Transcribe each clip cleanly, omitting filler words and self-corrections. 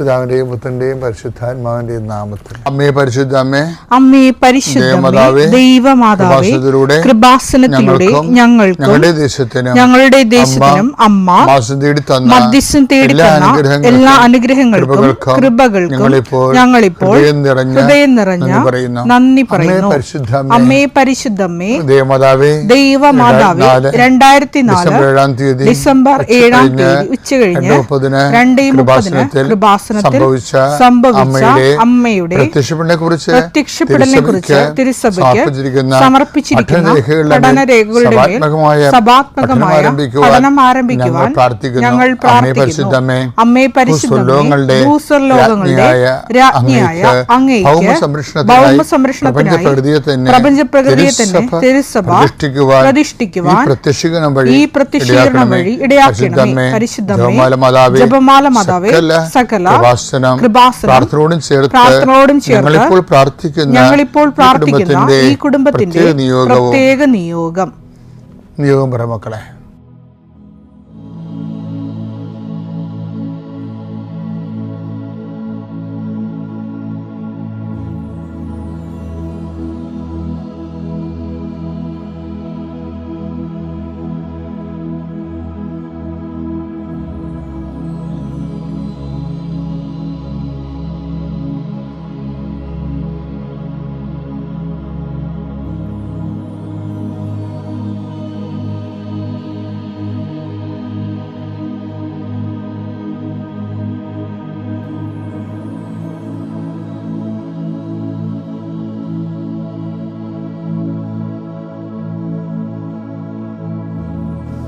പിതാവിന്റെയും പുത്രന്റെയും പരിശുദ്ധാത്മാവിന്റെയും നാമത്തിൽ. അമ്മേ പരിശുദ്ധ അമ്മേ, അമ്മേ പരിശുദ്ധ ദൈവമാതാവേ, കൃപാസനത്തിലൂടെ ഞങ്ങൾക്കും ഞങ്ങളുടെ ദേശത്തിനും അമ്മ മധ്യസ്ഥം തേടിത്തന്ന എല്ലാ അനുഗ്രഹങ്ങൾക്കും കൃപകൾക്കും ഞങ്ങളിപ്പോൾ ഹൃദയം നിറഞ്ഞ നന്ദി പറയുന്നു. അമ്മേ പരിശുദ്ധമ്മേ, ദൈവമാതാവേ, 2004 ഡിസംബർ 7 ഉച്ചകഴിഞ്ഞ് 2:30 കൃപാസനത്തിൽ സംഭവിച്ച അമ്മയുടെ പ്രത്യക്ഷപ്പെടലിനെക്കുറിച്ച് തിരുസഭയ്ക്ക് സമർപ്പിച്ചിരിക്കുന്ന പഠനരേഖകളുടെ മേൽ സഭാത്മകമായ പഠനം ആരംഭിക്കുവാൻ ഞങ്ങൾ പ്രാർത്ഥിക്കുന്നു. അമ്മേ പരിശുദ്ധമേ, ഭൂസ്വർലോകങ്ങളുടെ രാജ്ഞിയായ അങ്ങേയ്ക്ക് ഭൗമസംരക്ഷണത്തിനായി പ്രപഞ്ചപ്രകൃതിയെ തന്നെ തിരുസഭ പ്രതിഷ്ഠിക്കുവാൻ ഈ പ്രത്യക്ഷീകരണം വഴി ഇടയാക്കണമേ. പരിശുദ്ധമേ, ജപമാല മാതാവേ, സകല കൃപാസനം പ്രാർത്ഥനയോടും ചേർത്ത് ഞങ്ങളിപ്പോൾ പ്രാർത്ഥിക്കുന്ന ഈ കുടുംബത്തിന്റെ പ്രത്യേക നിയോഗം പറ മക്കളെ.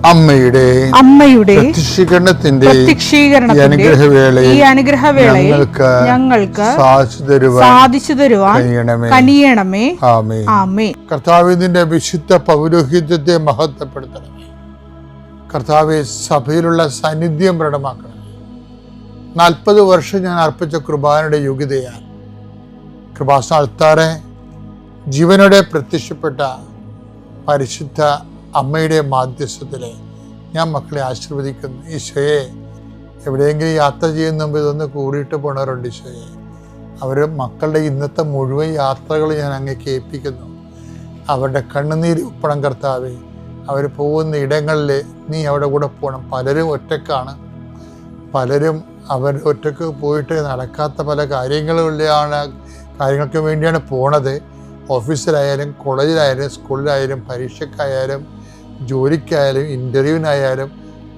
അമ്മയുടെ പ്രത്യക്ഷീകരണത്തിന്റെ ഈ അനുഗ്രഹവേളയിൽ ഞങ്ങൾക്ക് സാധിച്ചു തരുവാൻ കനിയണമേ. ആമേൻ. കർത്താവേ, നിന്റെ വിശുദ്ധ പൗരോഹിത്യത്തെ മഹത്വപ്പെടുത്തണമേ. കർത്താവേ, സഭയിലുള്ള സാന്നിധ്യം പ്രകടമാക്കണമേ. 40 വർഷം ഞാൻ അർപ്പിച്ച കൃപാനയുടെ യോഗ്യതയാണ് കൃപാസന അൾത്താറെ ജീവനോടെ പ്രത്യക്ഷപ്പെട്ട പരിശുദ്ധ അമ്മയുടെ മാധ്യസ്ഥത്തിലെ ഞാൻ മക്കളെ ആശീർവദിക്കുന്നു. ഈശോയെ, എവിടെയെങ്കിലും യാത്ര ചെയ്യുന്ന മുമ്പ് ഇതൊന്ന് കൂടിയിട്ട് പോണവരുണ്ട്. ഈശോയെ, അവർ മക്കളുടെ ഇന്നത്തെ മുഴുവൻ യാത്രകൾ ഞാൻ അങ്ങേക്ക് ഏൽപ്പിക്കുന്നു. അവരുടെ കണ്ണുനീര് ഉപ്പണം കർത്താവേ. അവർ പോകുന്ന ഇടങ്ങളിൽ നീ അവിടെ കൂടെ പോകണം. പലരും ഒറ്റക്കാണ്, പലരും അവർ ഒറ്റക്ക് പോയിട്ട് നടക്കാത്ത പല കാര്യങ്ങൾക്ക് വേണ്ടിയാണ് പോണത്. ഓഫീസിലായാലും കോളേജിലായാലും സ്കൂളിലായാലും പരീക്ഷയ്ക്കായാലും ജോലിക്കായാലും ഇൻ്റർവ്യൂവിനായാലും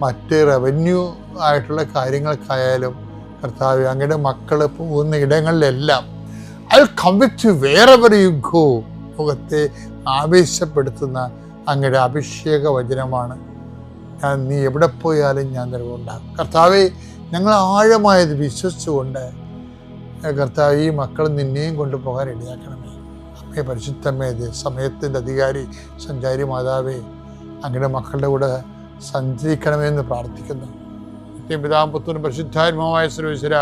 മറ്റ് റവന്യൂ ആയിട്ടുള്ള കാര്യങ്ങൾക്കായാലും കർത്താവ് അങ്ങയുടെ മക്കൾ പോകുന്ന ഇടങ്ങളിലെല്ലാം I come with wherever you go മുഖത്തെ ആവേശപ്പെടുത്തുന്ന അങ്ങയുടെ അഭിഷേക വചനമാണ്. നീ എവിടെ പോയാലും ഞാൻ നിലവുണ്ടാകും. കർത്താവെ, ഞങ്ങൾ ആഴമായത് വിശ്വസിച്ചുകൊണ്ട് കർത്താവ് ഈ മക്കൾ നിന്നെയും കൊണ്ടുപോകാൻ ഇടയാക്കണമേ. അമ്മേ പരിശുദ്ധമേ, സമയത്തിൻ്റെ അധികാരി സഞ്ചാരി മാതാവേ, അങ്ങയുടെ മക്കളുടെ കൂടെ സഞ്ചരിക്കണമെന്ന് പ്രാർത്ഥിക്കുന്നു. പിതാവും പുത്രനും പരിശുദ്ധാത്മാവുമായ സർവ്വേശ്വര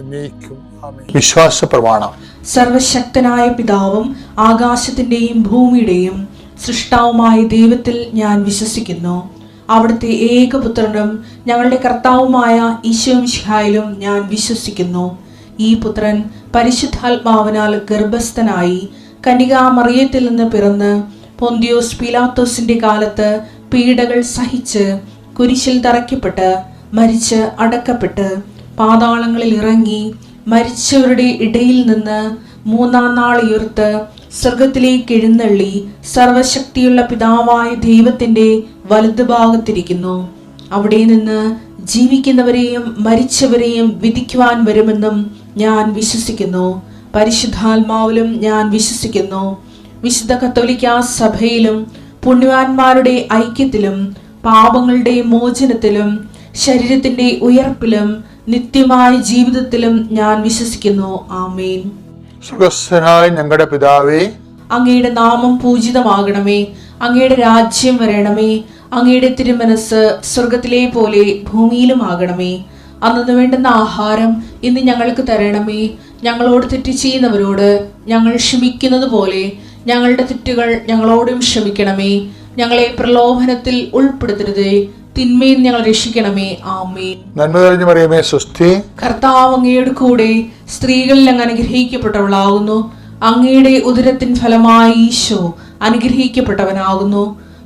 എന്നേക്കും ആമേൻ. വിശ്വാസ പ്രമാണം. സർവശക്തനായ പിതാവും ആകാശത്തിന്റെയും ഭൂമിയുടെയും സൃഷ്ടാവുമായ ദൈവത്തിൽ ഞാൻ വിശ്വസിക്കുന്നു. അവിടുത്തെ ഏകപുത്രനും ഞങ്ങളുടെ കർത്താവുമായ ഈശോമിശിഹായിലും ഞാൻ വിശ്വസിക്കുന്നു. ഈ പുത്രൻ പരിശുദ്ധാത്മാവിനാൽ ഗർഭസ്ഥനായി കന്യകാമറിയത്തിൽ നിന്ന് പിറന്ന് പൊന്തിയോസ് പീലാത്തോസിന്റെ കാലത്ത് പീഡകൾ സഹിച്ച് കുരിശിൽ തറയ്ക്കപ്പെട്ട് മരിച്ച് അടക്കപ്പെട്ട് പാതാളങ്ങളിൽ ഇറങ്ങി മരിച്ചവരുടെ ഇടയിൽ നിന്ന് 3-ാം നാൾ ഉയർത്ത് സ്വർഗത്തിലേക്ക് എഴുന്നള്ളി സർവശക്തിയുള്ള പിതാവായ ദൈവത്തിന്റെ വലതുഭാഗത്തിരിക്കുന്നു. അവിടെ നിന്ന് ജീവിക്കുന്നവരെയും മരിച്ചവരെയും വിധിക്കുവാൻ വരുമെന്നും ഞാൻ വിശ്വസിക്കുന്നു. പരിശുദ്ധാത്മാവിലും ഞാൻ വിശ്വസിക്കുന്നു. വിശുദ്ധ കത്തോലിക്കാ സഭയിലും പുണ്യവാന്മാരുടെ ഐക്യത്തിലും പാപങ്ങളുടെ മോചനത്തിലും ശരീരത്തിന്റെ ഉയർപ്പിലും നിത്യമായ ജീവിതത്തിലും ഞാൻ വിശ്വസിക്കുന്നു. ആമേൻ. സ്വർഗ്ഗസ്ഥനായ ഞങ്ങളുടെ പിതാവേ, അങ്ങയുടെ നാമം പൂജിതമാകണമേ. അങ്ങയുടെ രാജ്യം വരണമേ. അങ്ങയുടെ തിരുമനസ് സ്വർഗത്തിലെ പോലെ ഭൂമിയിലും ആകണമേ. അന്നു വേണ്ടുന്ന ആഹാരം ഇന്ന് ഞങ്ങൾക്ക് തരണമേ. ഞങ്ങളോട് തെറ്റ് ചെയ്യുന്നവരോട് ഞങ്ങൾ ക്ഷമിക്കുന്നത് പോലെ ഞങ്ങളുടെ തെറ്റുകൾ ഞങ്ങളോടും ക്ഷമിക്കണമേ. ഞങ്ങളെ പ്രലോഭനത്തിൽ ഉൾപ്പെടുത്തരുതേ, തിന്മയിൽ നിന്ന് ഞങ്ങൾ രക്ഷിക്കണമേ. ആമേൻ. നന്മ കഴിഞ്ഞ് മറിയമേ സുസ്ഥി, കർത്താവ് അങ്ങയുടെ കൂടെ സ്ത്രീകളിൽ അങ്ങ് അനുഗ്രഹിക്കപ്പെട്ടവളാകുന്നു. അങ്ങയുടെ ഉദരത്തിൻ ഫലമായി ഈശോ അനുഗ്രഹിക്കപ്പെട്ടവനാകുന്നു.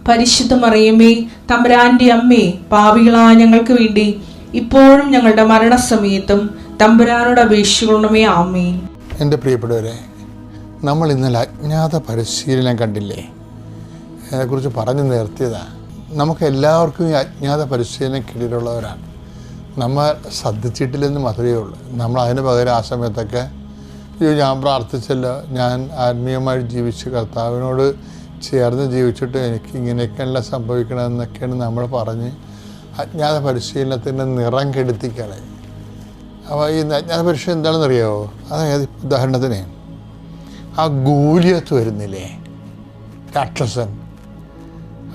പരിശുദ്ധ മറിയമേ, തമ്പുരാന്റെ അമ്മേ, പാപികളായ ഞങ്ങൾക്ക് വേണ്ടി ഇപ്പോഴും ഞങ്ങളുടെ മരണസമയത്തും തമ്പുരാനോട് അപേക്ഷിക്കണമേ. ആമേൻ. എൻ്റെ പ്രിയപ്പെട്ടവരെ, നമ്മൾ ഇന്നലെ അജ്ഞാത പരിശീലനം കണ്ടില്ലേ? അതിനെക്കുറിച്ച് പറഞ്ഞു നിർത്തിയതാണ്. നമുക്ക് എല്ലാവർക്കും ഈ അജ്ഞാത പരിശീലനം കീഴിലുള്ളവരാണ്. നമ്മൾ ശ്രദ്ധിച്ചിട്ടില്ലെന്ന് മാത്രമേ ഉള്ളൂ. നമ്മൾ അതിന് പകരം ആ സമയത്തൊക്കെ ഞാൻ പ്രാർത്ഥിച്ചല്ലോ, ഞാൻ ആത്മീയമായി ജീവിച്ച് കർത്താവിനോട് ചേർന്ന് ജീവിച്ചിട്ട് എനിക്ക് ഇങ്ങനെയൊക്കെയല്ല സംഭവിക്കണമെന്നൊക്കെയാണ് നമ്മൾ പറഞ്ഞ് അജ്ഞാത പരിശീലനത്തിൻ്റെ നിറം കെടുത്തിക്കളെ. അപ്പോൾ ഈ അജ്ഞാത പരിശീലനം എന്താണെന്നറിയാമോ? അതായത് ഉദാഹരണത്തിന് ആ ഗോലിയത്ത് വരുന്നില്ലേ, രാക്ഷസൻ.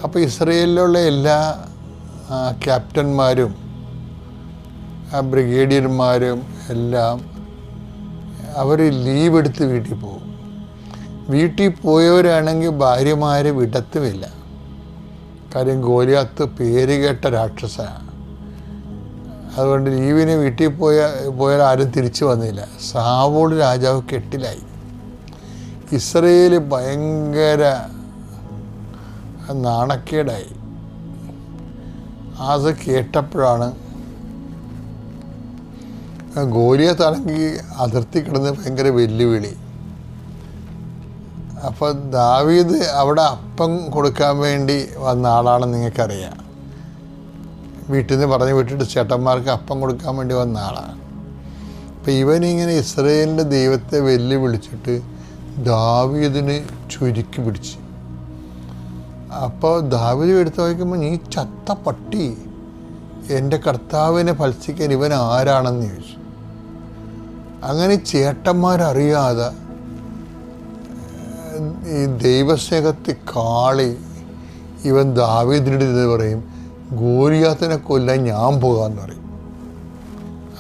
അപ്പോൾ ഇസ്രയേലിലുള്ള എല്ലാ ക്യാപ്റ്റന്മാരും ബ്രിഗേഡിയർമാരും എല്ലാം അവർ ലീവ് എടുത്ത് വീട്ടിൽ പോകും. വീട്ടിൽ പോയവരാണെങ്കിൽ ഭാര്യമാരെ വിടത്തുമില്ല. കാര്യം ഗോലിയാത്ത് പേര് കേട്ട രാക്ഷസനാണ്. അതുകൊണ്ട് ലീവിന് വീട്ടിൽ പോയാൽ ആരും തിരിച്ചു വന്നില്ല. സാവൂൾ രാജാവ് കെട്ടിലായി. ഇസ്രയേൽ ഭയങ്കര നാണക്കേടായി. അത് കേട്ടപ്പോഴാണ് ഗോലിയത്താണെങ്കിൽ അതിർത്തി കിടന്ന് ഭയങ്കര വെല്ലുവിളി. അപ്പോൾ ദാവീദ് അവിടെ അപ്പം കൊടുക്കാൻ വേണ്ടി വന്ന ആളാണെന്ന് നിങ്ങൾക്കറിയാം. വീട്ടിൽ നിന്ന് പറഞ്ഞു വിട്ടിട്ട് ചേട്ടന്മാർക്ക് അപ്പം കൊടുക്കാൻ വേണ്ടി വന്ന ആളാണ്. അപ്പോൾ ഇവനിങ്ങനെ ഇസ്രയേലിൻ്റെ ദൈവത്തെ വെല്ലുവിളിച്ചിട്ട് ദാവീദിന് ചുരുക്കി പിടിച്ച്. അപ്പോൾ ദാവീദ് എടുത്ത് നോക്കുമ്പോൾ, നീ ചത്ത പട്ടി, എൻ്റെ കർത്താവിനെ ഫലസിക്കാൻ ഇവൻ ആരാണെന്ന് ചോദിച്ചു. അങ്ങനെ ചേട്ടന്മാരറിയാതെ ഈ ദൈവസ്നേഹത്തിൽ കാളി ഇവൻ ദാവീദിൻ്റെ ഇത് പറയും, ഗോലിയാത്തിനെ കൊല്ലാൻ ഞാൻ പോകാമെന്ന് പറയും.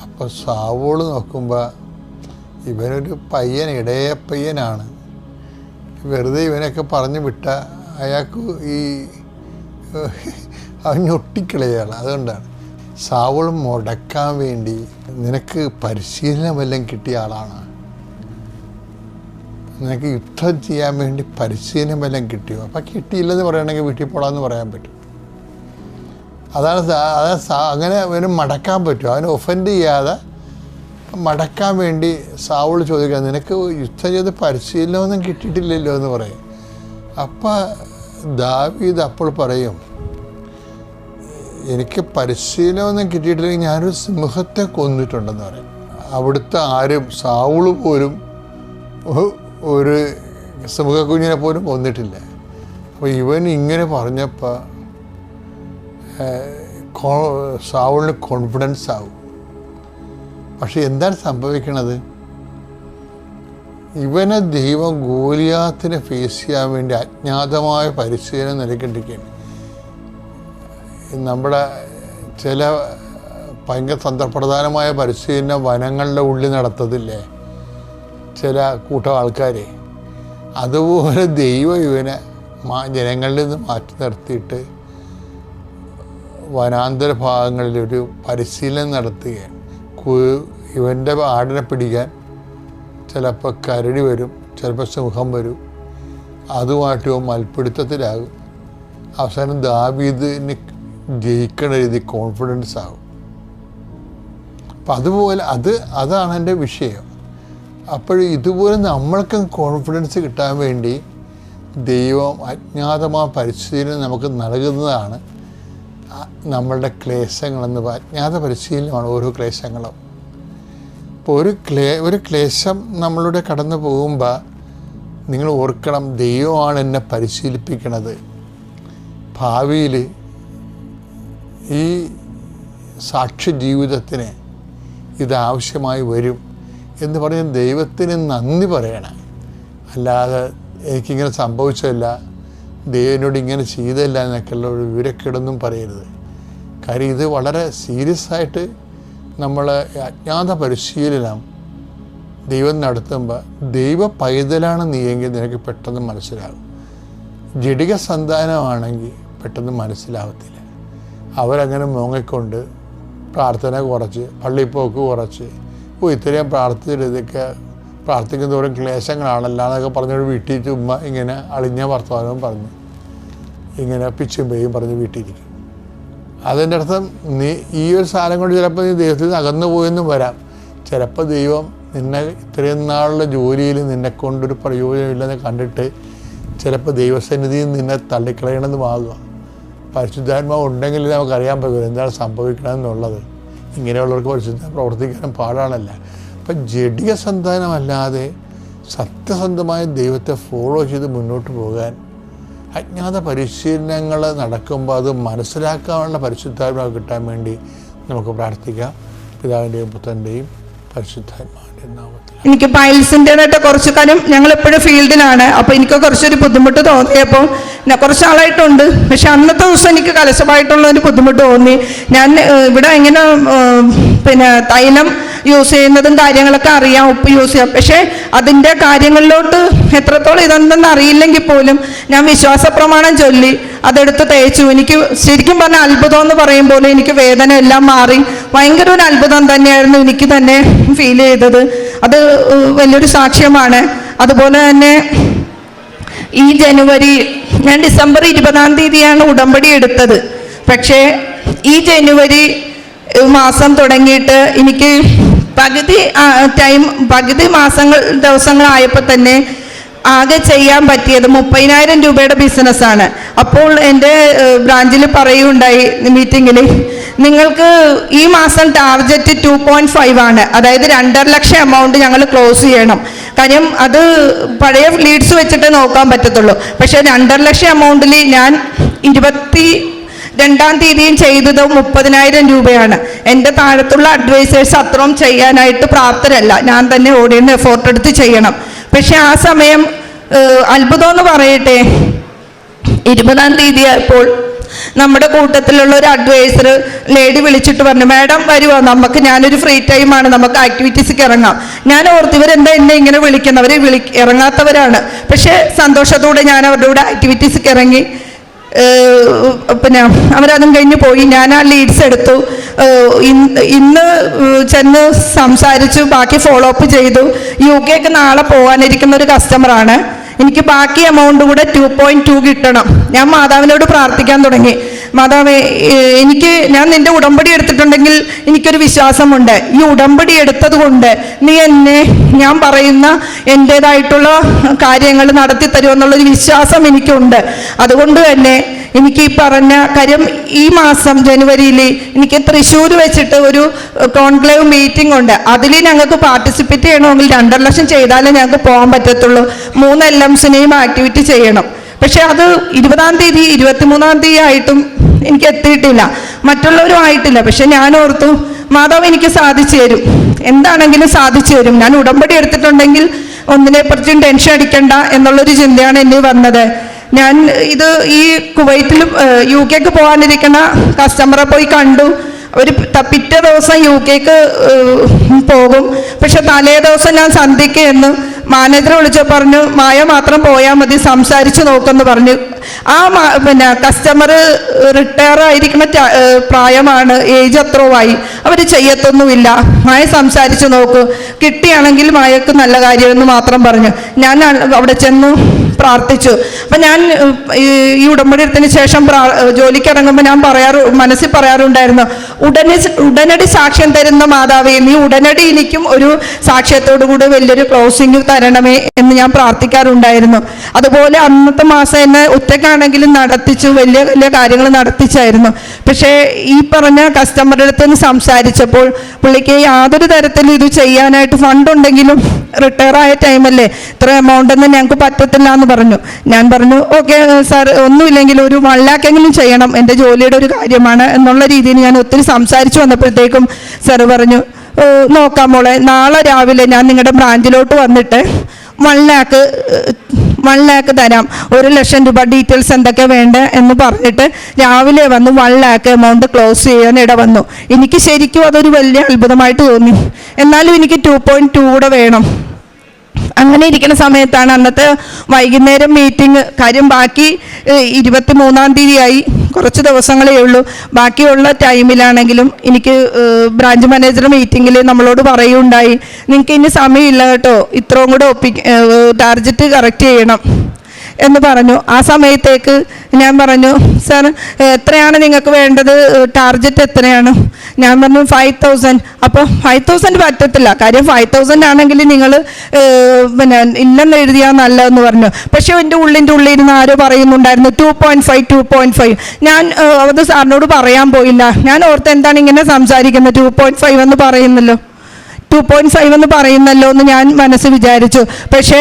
അപ്പോൾ സാവൂൾ നോക്കുമ്പോൾ ഇവനൊരു പയ്യൻ, ഇടയ പയ്യനാണ്. വെറുതെ ഇവനൊക്കെ പറഞ്ഞു വിട്ട അയാൾക്ക് ഈ അവൻ ഞൊട്ടിക്കളയാണ്. അതുകൊണ്ടാണ് സാവൂൾ മുടക്കാൻ വേണ്ടി, നിനക്ക് പരിശീലനം വല്ലതും കിട്ടിയ ആളാണ്, നിനക്ക് യുദ്ധം ചെയ്യാൻ വേണ്ടി പരിശീലനം വല്ലതും കിട്ടിയോ? അപ്പം കിട്ടിയില്ലെന്ന് പറയുകയാണെങ്കിൽ വീട്ടിൽ പോടാന്ന് പറയാൻ പറ്റും. അങ്ങനെ അവന് മടക്കാൻ പറ്റും. അവന് ഒഫൻഡ് ചെയ്യാതെ മടക്കാൻ വേണ്ടി സാവൂൾ ചോദിക്കുക, നിനക്ക് യുദ്ധം ചെയ്ത് പരിശീലനമൊന്നും കിട്ടിയിട്ടില്ലല്ലോ എന്ന് പറയും. അപ്പം ദാവീദ് അപ്പോൾ പറയും, എനിക്ക് പരിശീലനമൊന്നും കിട്ടിയിട്ടില്ലെങ്കിൽ ഞാനൊരു സിംഹത്തെ കൊന്നിട്ടുണ്ടെന്ന് പറയും. അവിടുത്തെ ആരും, സാവൂൾ പോലും ഒരു സിംഹക്കുഞ്ഞിനെ പോലും കൊന്നിട്ടില്ല. അപ്പോൾ ഇവൻ ഇങ്ങനെ പറഞ്ഞപ്പോൾ സാവൂളിന് കോൺഫിഡൻസ് ആവും. പക്ഷെ എന്താണ് സംഭവിക്കണത്? ഇവനെ ദൈവം ഗോലിയാത്തിനെ ഫേസ് ചെയ്യാൻ വേണ്ടി അജ്ഞാതമായ പരിശീലനം നൽകിക്കൊണ്ടിരിക്കുകയാണ്. നമ്മുടെ ചില ഭയങ്കര തന്ത്രപ്രധാനമായ പരിശീലനം വനങ്ങളുടെ ഉള്ളിൽ നടത്തത്തില്ലേ ചില കൂട്ടം ആൾക്കാർ, അതുപോലെ ദൈവം ഇവനെ ജനങ്ങളിൽ നിന്ന് മാറ്റി നിർത്തിയിട്ട് വനാന്തര ഭാഗങ്ങളിലൊരു പരിശീലനം നടത്തുകയാണ്. ഇവൻ്റെ ആടിനെ പിടിക്കാൻ ചിലപ്പോൾ കരടി വരും, ചിലപ്പോൾ സിംഹം വരും. അതുമായിട്ട് ഇവൻ മൽപ്പിടുത്തത്തിലാകും. അവസാനം ദാവീദിന് ജയിക്കണ രീതി കോൺഫിഡൻസ് ആകും. അപ്പം അതുപോലെ അതാണ് എൻ്റെ വിഷയം. അപ്പോൾ ഇതുപോലെ നമ്മൾക്കും കോൺഫിഡൻസ് കിട്ടാൻ വേണ്ടി ദൈവം അജ്ഞാതമായ പരിശീലനം നമുക്ക് നൽകുന്നതാണ് നമ്മളുടെ ക്ലേശങ്ങളെന്ന്. അജ്ഞാത പരിശീലനമാണ് ഓരോ ക്ലേശങ്ങളും. അപ്പോൾ ഒരു ക്ലേശം നമ്മളുടെ കടന്നു പോകുമ്പോൾ നിങ്ങൾ ഓർക്കണം, ദൈവമാണ് എന്നെ പരിശീലിപ്പിക്കണത്. ഭാവിയിൽ ഈ സാക്ഷ്യ ജീവിതത്തിന് ഇതാവശ്യമായി വരും എന്ന് പറഞ്ഞ് ദൈവത്തിന് നന്ദി പറയണം. അല്ലാതെ എനിക്കിങ്ങനെ സംഭവിച്ചതല്ല, ദൈവനോട് ഇങ്ങനെ ചെയ്തല്ല എന്നൊക്കെയുള്ള ഒരു വിവരക്കേടൊന്നും പറയരുത്. കാര്യം ഇത് വളരെ സീരിയസ് ആയിട്ട് നമ്മൾ അജ്ഞാത പരിശീലനം ദൈവം നടത്തുമ്പോൾ ദൈവ പൈതലാണ് നീയെങ്കിൽ നിനക്ക് പെട്ടെന്ന് മനസ്സിലാകും. ജഡിക സന്താനമാണെങ്കിൽ പെട്ടെന്ന് മനസ്സിലാവത്തില്ല. അവരങ്ങനെ മുങ്ങിക്കൊണ്ട് പ്രാർത്ഥന കുറച്ച്, പള്ളിപ്പോക്ക് കുറച്ച്, ഇത്രയും പ്രാർത്ഥിച്ചിട്ട് പ്രാർത്ഥിക്കുന്നതോറും ക്ലേശങ്ങളാണല്ലോ എന്നൊക്കെ പറഞ്ഞൊരു വീട്ടിൽ ചുമ്മാ ഇങ്ങനെ അളിഞ്ഞ വർത്തമാനവും പറഞ്ഞ് ഇങ്ങനെ പിച്ചും പേയും പറഞ്ഞ് വീട്ടിലിരിക്കും. അതിൻ്റെ അർത്ഥം നീ ഈ ഒരു സാധനം കൊണ്ട് ചിലപ്പോൾ നീ ദൈവത്തിൽ നിന്ന് അകന്നു പോയെന്നും വരാം. ചിലപ്പോൾ ദൈവം നിന്നെ ഇത്രയും നാളുള്ള ജോലിയിൽ നിന്നെക്കൊണ്ടൊരു പ്രയോജനമില്ലെന്ന് കണ്ടിട്ട് ചിലപ്പോൾ ദൈവസന്നിധിയിൽ നിന്നെ തള്ളിക്കളയണമെന്നുമാകുക. പരിശുദ്ധാത്മാവ് ഉണ്ടെങ്കിൽ നമുക്കറിയാൻ പറ്റും എന്താണ് സംഭവിക്കണമെന്നുള്ളത്. ഇങ്ങനെയുള്ളവർക്ക് പരിശുദ്ധം പ്രവർത്തിക്കാനും പാടാണല്ല. അപ്പം ജഡിക സന്താനമല്ലാതെ സത്യസന്ധമായ ദൈവത്തെ ഫോളോ ചെയ്ത് മുന്നോട്ട് പോകാൻ അജ്ഞാത പരിശീലനങ്ങൾ നടക്കുമ്പോൾ അത് മനസ്സിലാക്കാനുള്ള പരിശുദ്ധാത്മാവ് കിട്ടാൻ വേണ്ടി നമുക്ക് പ്രാർത്ഥിക്കാം. പിതാവിൻ്റെയും പുത്രൻ്റെയും പരിശുദ്ധാത്മാവിൻ്റെ നാമത്തിൽ. എനിക്ക് പൈൽസിൻ്റെതായിട്ട് കുറച്ച് കാര്യം ഞങ്ങൾ എപ്പോഴും ഫീൽഡിലാണ്. അപ്പോൾ എനിക്ക് കുറച്ചൊരു ബുദ്ധിമുട്ട് തോന്നിയപ്പോൾ കുറച്ചാളായിട്ടുണ്ട്. പക്ഷെ അന്നത്തെ ദിവസം എനിക്ക് കലശമായിട്ടുള്ള ഒരു ബുദ്ധിമുട്ട് തോന്നി. ഞാൻ ഇവിടെ ഇങ്ങനെ തൈലം യൂസ് ചെയ്യുന്നതും കാര്യങ്ങളൊക്കെ അറിയാം, ഉപ്പ് യൂസ് ചെയ്യാം. പക്ഷേ അതിൻ്റെ കാര്യങ്ങളിലോട്ട് എത്രത്തോളം ഇതെന്തെന്ന് അറിയില്ലെങ്കിൽ പോലും ഞാൻ വിശ്വാസ പ്രമാണം ചൊല്ലി അതെടുത്ത് തേച്ചു. എനിക്ക് ശരിക്കും പറഞ്ഞാൽ അത്ഭുതം എന്ന് പറയുമ്പോൾ എനിക്ക് വേദന എല്ലാം മാറി. ഭയങ്കര ഒരു അത്ഭുതം തന്നെയായിരുന്നു എനിക്ക് തന്നെ ഫീൽ ചെയ്തത്. അത് വലിയൊരു സാക്ഷ്യമാണ്. അതുപോലെ തന്നെ ഈ ജനുവരി ഞാൻ ഡിസംബർ 20 ഉടമ്പടി എടുത്തത്. പക്ഷേ ഈ ജനുവരി മാസം തുടങ്ങിയിട്ട് എനിക്ക് പകുതി ദിവസങ്ങളായപ്പോൾ തന്നെ ആകെ ചെയ്യാൻ പറ്റിയത് 30,000 രൂപയുടെ ബിസിനസ്സാണ്. അപ്പോൾ എൻ്റെ ബ്രാഞ്ചിൽ പറയുകയുണ്ടായി മീറ്റിങ്ങിൽ, നിങ്ങൾക്ക് ഈ മാസം ടാർഗറ്റ് 2.5 ആണ്, അതായത് 2.5 ലക്ഷം എമൗണ്ട് ഞങ്ങൾ ക്ലോസ് ചെയ്യണം. കാര്യം അത് പഴയ ലീഡ്സ് വെച്ചിട്ട് നോക്കാൻ പറ്റത്തുള്ളൂ. പക്ഷേ 2.5 ലക്ഷം എമൗണ്ടിൽ ഞാൻ 22 ചെയ്തത് 30,000 രൂപയാണ്. എൻ്റെ താഴത്തുള്ള അഡ്വൈസേഴ്സ് അത്രയും ചെയ്യാനായിട്ട് പ്രാപ്തരല്ല. ഞാൻ തന്നെ ഓടിയെന്ന് എഫോർട്ട് എടുത്ത് ചെയ്യണം. പക്ഷെ ആ സമയം അത്ഭുതം എന്ന് പറയട്ടെ, 20 ആയപ്പോൾ നമ്മുടെ കൂട്ടത്തിലുള്ള ഒരു അഡ്വൈസർ ലേഡി വിളിച്ചിട്ട് പറഞ്ഞു, മാഡം വരുമോ, ഞാനൊരു ഫ്രീ ടൈമാണ്, നമുക്ക് ആക്ടിവിറ്റീസിക്ക് ഇറങ്ങാം. ഞാൻ ഓർത്ത് ഇവരെന്താ എന്നെ ഇങ്ങനെ വിളിക്കുന്നവർ ഇറങ്ങാത്തവരാണ്. പക്ഷേ സന്തോഷത്തോടെ ഞാൻ അവരുടെ കൂടെ ആക്ടിവിറ്റീസിക്ക് ഇറങ്ങി. അവരതും കഴിഞ്ഞ് പോയി. ഞാൻ ആ ലീഡ്സ് എടുത്തു. ഇന്ന് ചെന്ന് സംസാരിച്ചു, ബാക്കി ഫോളോ അപ്പ് ചെയ്തു. UK നാളെ പോകാനിരിക്കുന്ന ഒരു കസ്റ്റമറാണ്. എനിക്ക് ബാക്കി എമൗണ്ട് കൂടെ 2.2 കിട്ടണം. ഞാൻ മാതാവിനോട് പ്രാർത്ഥിക്കാൻ തുടങ്ങി. മാതാവേ, ഞാൻ നിന്റെ ഉടമ്പടി എടുത്തിട്ടുണ്ടെങ്കിൽ എനിക്കൊരു വിശ്വാസമുണ്ട്. ഈ ഉടമ്പടി എടുത്തത് കൊണ്ട് നീ ഞാൻ പറയുന്ന എൻ്റേതായിട്ടുള്ള കാര്യങ്ങൾ നടത്തി തരുമെന്നുള്ളൊരു വിശ്വാസം എനിക്കുണ്ട്. അതുകൊണ്ട് തന്നെ എനിക്ക് ഈ പറഞ്ഞ കാര്യം ഈ മാസം ജനുവരിയിൽ എനിക്ക് തൃശ്ശൂർ വെച്ചിട്ട് ഒരു കോൺക്ലേവ് മീറ്റിംഗ് ഉണ്ട്. അതിൽ ഞങ്ങൾക്ക് പാർട്ടിസിപ്പേറ്റ് ചെയ്യണമെങ്കിൽ 2.5 ലക്ഷം ചെയ്താലേ ഞങ്ങൾക്ക് പോകാൻ പറ്റത്തുള്ളൂ. 3 LMസിനെയും ആക്ടിവിറ്റി ചെയ്യണം. പക്ഷെ അത് 20 23 ആയിട്ടും എനിക്ക് എത്തിയിട്ടില്ല, മറ്റുള്ളവരും ആയിട്ടില്ല. പക്ഷെ ഞാൻ ഓർത്തു, മാതാവ് എനിക്ക് സാധിച്ചു തരും, എന്താണെങ്കിലും സാധിച്ചു തരും. ഞാൻ ഉടമ്പടി എടുത്തിട്ടുണ്ടെങ്കിൽ ഒന്നിനെപ്പറ്റിയും ടെൻഷൻ അടിക്കണ്ട എന്നുള്ളൊരു ചിന്തയാണ് എന്നിൽ വന്നത്. ഞാൻ ഈ കുവൈറ്റിലും UK പോകാനിരിക്കുന്ന കസ്റ്റമറെ പോയി കണ്ടു. ഒരു പിറ്റേ ദിവസം UK പോകും. പക്ഷെ തലേ ദിവസം ഞാൻ സന്ധ്യയ്ക്ക് എന്ന് മാനേജർ വിളിച്ചു പറഞ്ഞു, മായ മാത്രം പോയാൽ മതി, സംസാരിച്ച് നോക്കെന്ന് പറഞ്ഞു. ആ കസ്റ്റമർ റിട്ടയർ ആയിരിക്കുന്ന പ്രായമാണ്, ഏജ് അത്രയുമായി. അവർ ചെയ്യത്തൊന്നുമില്ല. മായ സംസാരിച്ച് നോക്കൂ, കിട്ടിയാണെങ്കിൽ മായക്ക് നല്ല കാര്യമെന്ന് മാത്രം പറഞ്ഞു. ഞാൻ അവിടെ ചെന്ന് പ്രാർത്ഥിച്ചു. അപ്പം ഞാൻ ഈ ഉടമ്പടി എടുത്തതിന് ശേഷം ജോലിക്ക് ഇറങ്ങുമ്പോൾ ഞാൻ മനസ്സിൽ പറയാറുണ്ടായിരുന്നു, ഉടനടി സാക്ഷ്യം തരുന്ന മാതാവേ, നീ ഉടനടി എനിക്കും ഒരു സാക്ഷ്യത്തോടു കൂടി വലിയൊരു ക്ലോസിംഗ് തരണമേ എന്ന് ഞാൻ പ്രാർത്ഥിക്കാറുണ്ടായിരുന്നു. അതുപോലെ അന്നത്തെ മാസം എന്നെ ഒറ്റക്കാണെങ്കിലും നടത്തിച്ചു, വലിയ വലിയ കാര്യങ്ങൾ നടത്തിച്ചായിരുന്നു. പക്ഷേ ഈ പറഞ്ഞ കസ്റ്റമറുടെ അടുത്ത് നിന്ന് സംസാരിച്ചപ്പോൾ പുള്ളിക്ക് യാതൊരു തരത്തിലും ഇത് ചെയ്യാനായിട്ട് ഫണ്ടുണ്ടെങ്കിലും റിട്ടയർ ആയ ടൈമല്ലേ, ഇത്ര എമൗണ്ട് ഒന്നും ഞങ്ങൾക്ക് പറ്റത്തില്ല എന്ന് പറഞ്ഞു. ഞാൻ പറഞ്ഞു, ഓക്കെ സാർ, ഒന്നുമില്ലെങ്കിൽ ഒരു 1 ലാക്കെങ്കിലും ചെയ്യണം, എൻ്റെ ജോലിയുടെ ഒരു കാര്യമാണ് എന്നുള്ള രീതിയിൽ ഞാൻ ഒത്തിരി സംസാരിച്ചു വന്നപ്പോഴത്തേക്കും സാർ പറഞ്ഞു, നോക്കാം മോളെ, നാളെ രാവിലെ ഞാൻ നിങ്ങളുടെ ബ്രാഞ്ചിലോട്ട് വന്നിട്ട് 1 ലാക്ക് തരാം, 1 ലക്ഷം രൂപ ഡീറ്റെയിൽസ് എന്തൊക്കെ വേണ്ട എന്ന് പറഞ്ഞിട്ട് രാവിലെ വന്ന് 1 ലാക്ക് എമൗണ്ട് ക്ലോസ് ചെയ്യാൻ ഇടവന്നു. എനിക്ക് ശരിക്കും അതൊരു വലിയ അത്ഭുതമായിട്ട് തോന്നി. എന്നാലും എനിക്ക് 2.2 കൂടെ വേണം. അങ്ങനെ ഇരിക്കുന്ന സമയത്താണ് അന്നത്തെ വൈകുന്നേരം മീറ്റിംഗ്. കാര്യം ബാക്കി 23 ആയി, കുറച്ച് ദിവസങ്ങളേ ഉള്ളൂ. ബാക്കിയുള്ള ടൈമിലാണെങ്കിലും എനിക്ക് ബ്രാഞ്ച് മാനേജർ മീറ്റിങ്ങിൽ നമ്മളോട് പറയുകയുണ്ടായി, നിങ്ങൾക്ക് ഇനി സമയമില്ല കേട്ടോ, ഇത്രയും കൂടെ ടാർഗറ്റ് കറക്റ്റ് ചെയ്യണം എന്ന് പറഞ്ഞു. ആ സമയത്തേക്ക് ഞാൻ പറഞ്ഞു, സാർ എത്രയാണ് നിങ്ങൾക്ക് വേണ്ടത്, ടാർഗറ്റ് എത്രയാണ്? ഞാൻ പറഞ്ഞു 5000. അപ്പോൾ 5000 പറ്റത്തില്ല, കാര്യം 5000 ആണെങ്കിൽ നിങ്ങൾ പിന്നെ ഇല്ലെന്ന് എഴുതിയാൽ നല്ലതെന്ന് പറഞ്ഞു. പക്ഷേ എൻ്റെ ഉള്ളിൽ ഇരുന്ന് ആരോ പറയുന്നുണ്ടായിരുന്നു 2.5. ഞാൻ അത് സാറിനോട് പറയാൻ പോയില്ല. ഞാൻ ഓർത്ത് എന്താണ് ഇങ്ങനെ സംസാരിക്കുന്നത്, 2.5 എന്ന് പറയുന്നല്ലോ 2.5 എന്ന് പറയുന്നല്ലോ എന്ന് ഞാൻ മനസ്സ് വിചാരിച്ചു. പക്ഷേ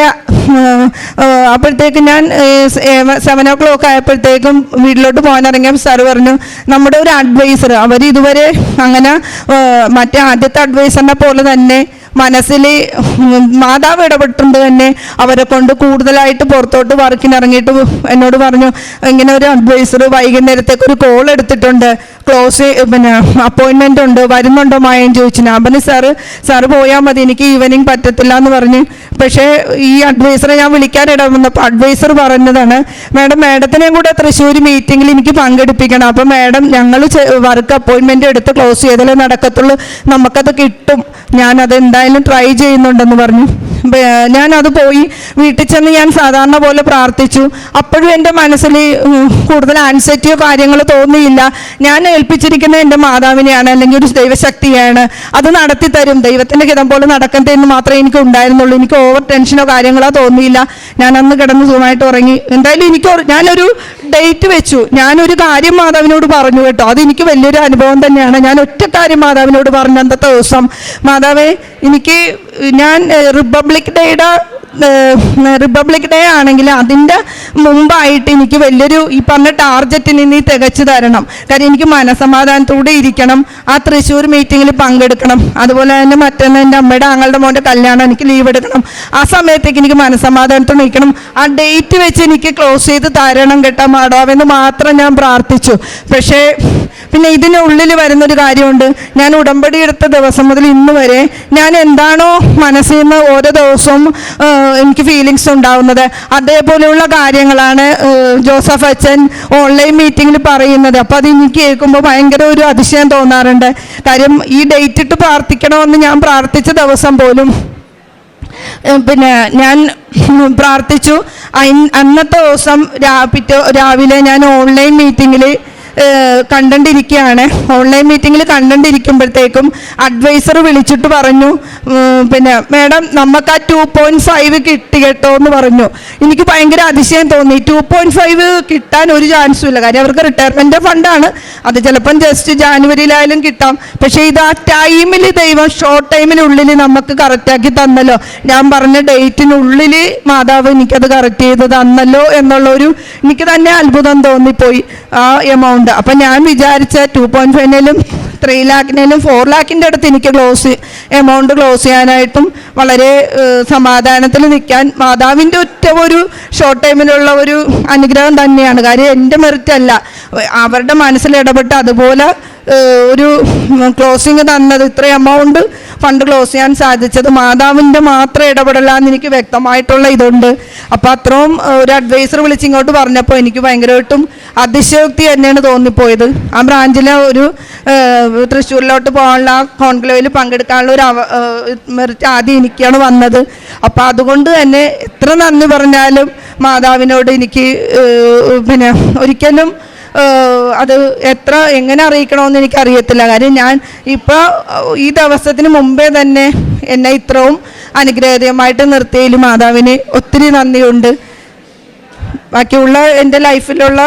അപ്പോഴത്തേക്ക് ഞാൻ 7 o'clock ആയപ്പോഴത്തേക്കും വീട്ടിലോട്ട് പോകാനിറങ്ങിയ സാറ് പറഞ്ഞു, നമ്മുടെ ഒരു അഡ്വൈസർ, അവർ ഇതുവരെ അങ്ങനെ മറ്റേ ആദ്യത്തെ അഡ്വൈസറിനെ പോലെ തന്നെ മനസ്സിൽ മാതാവ് ഇടപെട്ടുണ്ട് തന്നെ അവരെ കൊണ്ട് കൂടുതലായിട്ട് പുറത്തോട്ട് വർക്കിനിറങ്ങിയിട്ട് എന്നോട് പറഞ്ഞു, ഇങ്ങനെ ഒരു അഡ്വൈസർ വൈകുന്നേരത്തേക്ക് ഒരു കോൾ എടുത്തിട്ടുണ്ട്, പിന്നെ അപ്പോയിൻമെൻ്റ് ഉണ്ട്, വരുന്നുണ്ടോ മായെന്ന് ചോദിച്ചു. ഞാൻ പറഞ്ഞു സാറ് പോയാൽ മതി, എനിക്ക് ഈവനിങ് പറ്റത്തില്ല എന്ന് പറഞ്ഞ്. പക്ഷേ ഈ അഡ്വൈസറെ ഞാൻ വിളിക്കാൻ ഇടവന്നപ്പോൾ അഡ്വൈസർ പറഞ്ഞതാണ്, മാഡത്തിനെയും കൂടെ തൃശ്ശൂർ മീറ്റിങ്ങിൽ എനിക്ക് പങ്കെടുപ്പിക്കണം. അപ്പം മാഡം ഞങ്ങൾ വർക്ക് അപ്പോയിൻമെൻ്റ് എടുത്ത് ക്ലോസ് ചെയ്താലേ നടക്കത്തുള്ളൂ, നമുക്കത് കിട്ടും, ഞാനത് എന്തായാലും ട്രൈ ചെയ്യുന്നുണ്ടെന്ന് പറഞ്ഞു. ഞാനത് പോയി വീട്ടിൽ ചെന്ന് ഞാൻ സാധാരണ പോലെ പ്രാർത്ഥിച്ചു. അപ്പോഴും എൻ്റെ മനസ്സിൽ കൂടുതൽ ആൻസൈറ്റിയോ കാര്യങ്ങളോ തോന്നിയില്ല. ഞാൻ ഏൽപ്പിച്ചിരിക്കുന്നത് എൻ്റെ മാതാവിനെയാണ്, അല്ലെങ്കിൽ ഒരു ദൈവശക്തിയാണ്, അത് നടത്തി തരും, ദൈവത്തിൻ്റെ ഹിതം പോലെ നടക്കട്ടെന്ന് മാത്രമേ എനിക്ക് ഉണ്ടായിരുന്നുള്ളൂ. എനിക്ക് ഓവർ ടെൻഷനോ കാര്യങ്ങളോ തോന്നിയില്ല. ഞാൻ അന്ന് കിടന്ന് സുഖമായിട്ട് ഉറങ്ങി. എന്തായാലും ഞാനൊരു ഡേറ്റ് വെച്ചു, ഞാനൊരു കാര്യം മാതാവിനോട് പറഞ്ഞു കേട്ടോ, അതെനിക്ക് വലിയൊരു അനുഭവം തന്നെയാണ്. ഞാൻ ഒറ്റ കാര്യം മാതാവിനോട് പറഞ്ഞു അന്നത്തെ ദിവസം, മാതാവേ ഞാൻ റിപ്പബ്ലിക് ഡേ ആണെങ്കിൽ അതിൻ്റെ മുമ്പായിട്ട് എനിക്ക് വലിയൊരു ഈ പറഞ്ഞ ടാർഗറ്റിന് നീ തികച്ചു തരണം. കാര്യം എനിക്ക് മനസമാധാനത്തോടെ ഇരിക്കണം, ആ തൃശ്ശൂർ മീറ്റിങ്ങിൽ പങ്കെടുക്കണം, അതുപോലെ തന്നെ മറ്റൊന്ന് എൻ്റെ അമ്മയുടെ ആങ്ങളുടെ മോൻ്റെ കല്യാണം, എനിക്ക് ലീവ് എടുക്കണം. ആ സമയത്തേക്ക് എനിക്ക് മനസമാധാനത്തോടെ ഇരിക്കണം, ആ ഡേറ്റ് വെച്ച് എനിക്ക് ക്ലോസ് ചെയ്ത് തരണം കേട്ടോ മാതാവെന്ന് മാത്രം ഞാൻ പ്രാർത്ഥിച്ചു. പക്ഷേ പിന്നെ ഇതിനുള്ളിൽ വരുന്നൊരു കാര്യമുണ്ട്, ഞാൻ ഉടമ്പടി എടുത്ത ദിവസം മുതൽ ഇന്ന് വരെ ഞാൻ എന്താണോ മനസ്സിൽ നിന്ന് ഓരോ ദിവസവും എനിക്ക് ഫീലിങ്സ് ഉണ്ടാവുന്നത്, അതേപോലെയുള്ള കാര്യങ്ങളാണ് ജോസഫ് അച്ഛൻ ഓൺലൈൻ മീറ്റിങ്ങിൽ പറയുന്നത്. അപ്പോൾ അത് എനിക്ക് കേൾക്കുമ്പോൾ ഭയങ്കര ഒരു അതിശയം തോന്നാറുണ്ട്. കാര്യം ഈ ഡേറ്റ് ഇട്ട് പ്രാർത്ഥിക്കണമെന്ന് ഞാൻ പ്രാർത്ഥിച്ച ദിവസം പോലും പിന്നെ ഞാൻ പ്രാർത്ഥിച്ചു. അന്നത്തെ ദിവസം രാവിലെ ഞാൻ ഓൺലൈൻ മീറ്റിങ്ങിൽ കണ്ടിരിക്കുകയാണ്. ഓൺലൈൻ മീറ്റിങ്ങിൽ കണ്ടിരിക്കുമ്പോഴത്തേക്കും അഡ്വൈസർ വിളിച്ചിട്ട് പറഞ്ഞു, പിന്നെ മാഡം നമുക്ക് ആ 2.5 കിട്ടി കേട്ടോ എന്ന് പറഞ്ഞു. എനിക്ക് ഭയങ്കര അതിശയം തോന്നി. 2.5 കിട്ടാൻ ഒരു ചാൻസും ഇല്ല, കാര്യം അവർക്ക് റിട്ടയർമെൻറ്റ് ഫണ്ടാണ്, അത് ചിലപ്പം ജസ്റ്റ് ജാനുവരിയിലായാലും കിട്ടാം. പക്ഷേ ഇത് ആ ടൈമിൽ ദൈവം ഷോർട്ട് ടൈമിനുള്ളിൽ നമുക്ക് കറക്റ്റാക്കി തന്നല്ലോ. ഞാൻ പറഞ്ഞ ഡേറ്റിനുള്ളിൽ മാതാവ് എനിക്കത് കറക്റ്റ് ചെയ്ത് തന്നല്ലോ എന്നുള്ളൊരു എനിക്ക് തന്നെ അത്ഭുതം തോന്നിപ്പോയി ആ എമൗണ്ട്. അപ്പം ഞാൻ വിചാരിച്ച 2.5-നും 3 lakhs-നും 4 lakhs-ൻ്റെ അടുത്ത് എനിക്ക് എമൗണ്ട് ക്ലോസ് ചെയ്യാനായിട്ടും വളരെ സമാധാനത്തിൽ നിൽക്കാൻ മാതാവിൻ്റെ ഒറ്റ ഒരു ഷോർട്ട് ടൈമിലുള്ള ഒരു അനുഗ്രഹം തന്നെയാണ്. കാര്യം എൻ്റെ മെറിറ്റ് അല്ല, അവരുടെ മനസ്സിൽ ഇടപെട്ട് അതുപോലെ ഒരു ക്ലോസിങ് തന്നത്, ഇത്ര എമൗണ്ട് ഫണ്ട് ക്ലോസ് ചെയ്യാൻ സാധിച്ചത് മാതാവിൻ്റെ മാത്രം ഇടപെടലാന്ന് എനിക്ക് വ്യക്തമായിട്ടുള്ള ഇതുണ്ട്. അപ്പോൾ അത്രയും ഒരു അഡ്വൈസർ വിളിച്ചിങ്ങോട്ട് പറഞ്ഞപ്പോൾ എനിക്ക് ഭയങ്കരമായിട്ടും അതിശയോക്തി തന്നെയാണ് തോന്നിപ്പോയത്. ആ ബ്രാഞ്ചിലെ ഒരു തൃശ്ശൂരിലോട്ട് പോകാനുള്ള കോൺക്ലേവിൽ പങ്കെടുക്കാനുള്ള ഒരു മെറിറ്റ് ആദ്യം എനിക്കാണ് വന്നത്. അപ്പോൾ അതുകൊണ്ട് തന്നെ എത്ര നന്ദി പറഞ്ഞാലും മാതാവിനോട് എനിക്ക് പിന്നെ ഒരിക്കലും അത് എങ്ങനെ അറിയിക്കണമെന്ന് എനിക്കറിയത്തില്ല. കാര്യം ഞാൻ ഇപ്പോൾ ഈ ദിവസത്തിന് മുമ്പേ തന്നെ എന്നെ ഇത്രയും അനുഗ്രഹീതമായിട്ട് നിർത്തിയതിൽ മാതാവിന് ഒത്തിരി നന്ദിയുണ്ട്. ബാക്കിയുള്ള എൻ്റെ ലൈഫിലുള്ള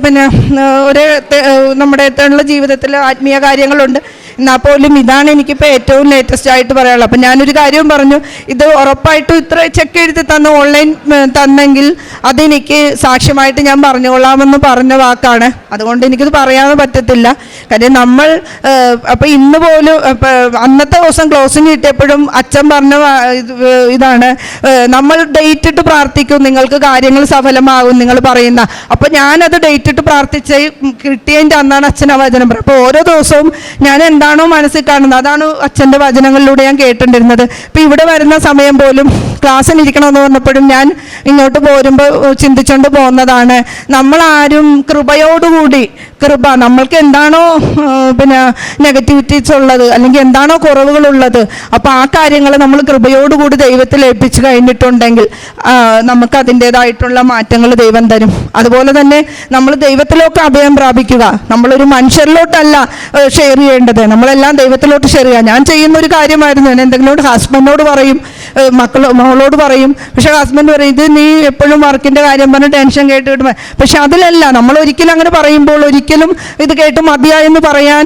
പിന്നെ നമ്മുടെ ജീവിതത്തിൽ ആത്മീയ കാര്യങ്ങളുണ്ട്, എന്നാൽ പോലും ഇതാണ് എനിക്കിപ്പോൾ ഏറ്റവും ലേറ്റസ്റ്റ് ആയിട്ട് പറയാനുള്ളത്. അപ്പം ഞാനൊരു കാര്യവും പറഞ്ഞു, ഇത് ഉറപ്പായിട്ടും ഇത്ര ചെക്ക് എഴുതി ഓൺലൈൻ തന്നെങ്കിൽ അതെനിക്ക് സാക്ഷ്യമായിട്ട് ഞാൻ പറഞ്ഞുകൊള്ളാമെന്ന് പറഞ്ഞ വാക്കാണ്. അതുകൊണ്ട് എനിക്കിത് പറയാൻ പറ്റത്തില്ല. കാര്യം നമ്മൾ അപ്പം ഇന്ന് പോലും അന്നത്തെ ദിവസം ക്ലോസിങ് കിട്ടിയപ്പോഴും അച്ഛൻ പറഞ്ഞ ഇതാണ്, നമ്മൾ ഡേറ്റ് ഇട്ട് പ്രാർത്ഥിക്കും, നിങ്ങൾക്ക് കാര്യങ്ങൾ സഫലമാകും നിങ്ങൾ പറയുന്ന. അപ്പം ഞാനത് ഡേറ്റ് ഇട്ട് പ്രാർത്ഥിച്ച് കിട്ടിയതിൻ്റെ അന്നാണ് അച്ഛൻ ആ വചനം പറയുന്നത്. അപ്പോൾ ഓരോ ദിവസവും ഞാൻ എന്താണോ മനസ്സിൽ കാണുന്നത് അതാണ് അച്ഛൻ്റെ വചനങ്ങളിലൂടെ ഞാൻ കേട്ടിട്ടുണ്ടിരുന്നത്. ഇപ്പം ഇവിടെ വരുന്ന സമയം പോലും ക്ലാസ്സിനിരിക്കണമെന്ന് പറഞ്ഞപ്പോഴും ഞാൻ ഇങ്ങോട്ട് പോരുമ്പോൾ ചിന്തിച്ചുകൊണ്ട് പോകുന്നതാണ്, നമ്മളാരും കൃപയോടുകൂടി നമ്മൾക്ക് എന്താണോ നെഗറ്റിവിറ്റീസ് ഉള്ളത് അല്ലെങ്കിൽ എന്താണോ കുറവുകളുള്ളത്, അപ്പോൾ ആ കാര്യങ്ങൾ നമ്മൾ കൃപയോടുകൂടി ദൈവത്തിൽ ഏൽപ്പിച്ച് കഴിഞ്ഞിട്ടുണ്ടെങ്കിൽ നമുക്ക് അതിൻ്റേതായിട്ടുള്ള മാറ്റങ്ങൾ ദൈവം തരും. അതുപോലെ തന്നെ നമ്മൾ ദൈവത്തിലോട്ട് അഭയം പ്രാപിക്കുക. നമ്മളൊരു മനുഷ്യരിലോട്ടല്ല ഷെയർ ചെയ്യേണ്ടത്, നമ്മളെല്ലാം ദൈവത്തിലോട്ട് ഷെയർ ചെയ്യുക. ഞാൻ ചെയ്യുന്ന ഒരു കാര്യമായിരുന്നു, ഞാൻ എന്തെങ്കിലും ഹസ്ബൻഡിനോട് പറയും, മകളോട് പറയും. പക്ഷേ ഹസ്ബൻഡ് പറയും, ഇത് നീ എപ്പോഴും വർക്കിൻ്റെ കാര്യം പറഞ്ഞ് ടെൻഷൻ കേട്ടിട്ട്. പക്ഷെ അതിലല്ല, നമ്മൾ ഒരിക്കലും അങ്ങനെ പറയുമ്പോൾ ഒരിക്കലും ഇത് കേട്ട് മതിയായെന്ന് പറയാൻ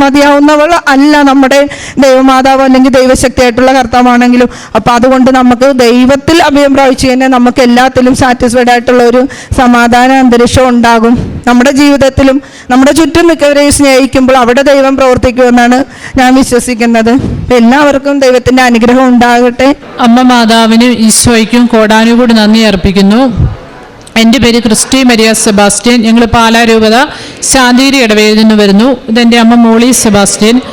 മതിയാവുന്നവൾ അല്ല നമ്മുടെ ദൈവമാതാവ് അല്ലെങ്കിൽ ദൈവശക്തിയായിട്ടുള്ള കർത്താവാണെങ്കിലും. അപ്പം അതുകൊണ്ട് നമുക്ക് ദൈവത്തിൽ അഭയം പ്രാപിച്ചു കഴിഞ്ഞാൽ നമുക്ക് എല്ലാത്തിലും സാറ്റിസ്ഫൈഡ് ആയിട്ടുള്ള ഒരു സമാധാന അന്തരീക്ഷം ഉണ്ടാകും. നമ്മുടെ ജീവിതത്തിലും നമ്മുടെ ചുറ്റും മിക്കവരെയും സ്നേഹിക്കുമ്പോൾ അവിടെ ദൈവം പ്രവർത്തിക്കുമെന്നാണ് ഞാൻ വിശ്വസിക്കുന്നത്. എല്ലാവർക്കും ദൈവത്തിൻ്റെ അനുഗ്രഹം ഉണ്ടാകട്ടെ. അമ്മ മാതാവിനും ഈശോയ്ക്കും കോടാനുകൂടി നന്ദി അർപ്പിക്കുന്നു. എൻ്റെ പേര് ക്രിസ്റ്റി മരിയ സെബാസ്റ്റ്യൻ. ഞങ്ങൾ പാലാരൂപത ശാന്തിഗിരി ഇടവയിൽ നിന്ന് വരുന്നു. ഇതെൻ്റെ അമ്മ മോളി സെബാസ്റ്റ്യൻ.